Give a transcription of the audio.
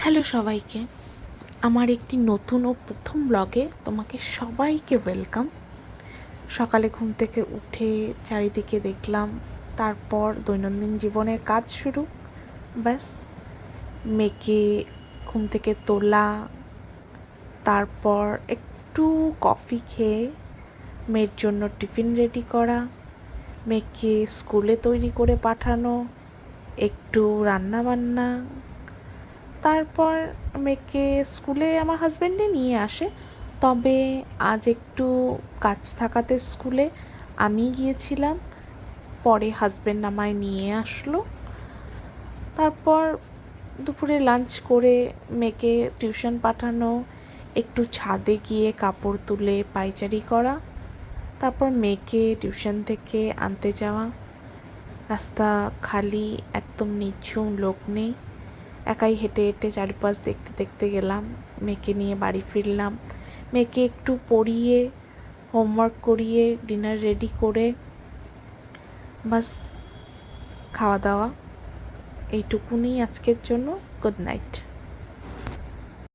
Hello সবাইকে, আমার একটি নতুন ও প্রথম ব্লগে তোমাকে সবাইকে ওয়েলকাম। সকালে ঘুম থেকে উঠে চারিদিকে দেখলাম, তারপর দৈনন্দিন জীবনের কাজ শুরু। ব্যাস, মেয়েকে ঘুম থেকে তোলা, তারপর একটু কফি খেয়ে মেয়ের জন্য টিফিন রেডি করা, মেয়েকে স্কুলে তৈরি করে পাঠানো, একটু রান্না বান্না, তারপর মেয়েকে স্কুলে আমার হাজব্যান্ডে নিয়ে আসে, তবে আজ একটু কাজ থাকাতে স্কুলে আমি গিয়েছিলাম, পরে হাজব্যান্ড আমায় নিয়ে আসলো। তারপর দুপুরে লাঞ্চ করে মেয়েকে টিউশন পাঠানো, একটু ছাদে গিয়ে কাপড় তুলে পায়চারি করা, তারপর মেয়েকে টিউশন থেকে আনতে যাওয়া। রাস্তা খালি, একদম নিঝুম, লোক নেই। একাই হেঁটে হেঁটে চারিপাশ দেখতে দেখতে গেলাম, মেয়েকে নিয়ে বাড়ি ফিরলাম। মেয়েকে একটু পড়িয়ে হোমওয়ার্ক করিয়ে ডিনার রেডি করে বাস খাওয়া দাওয়া, এইটুকুনি আজকের জন্য। Good night.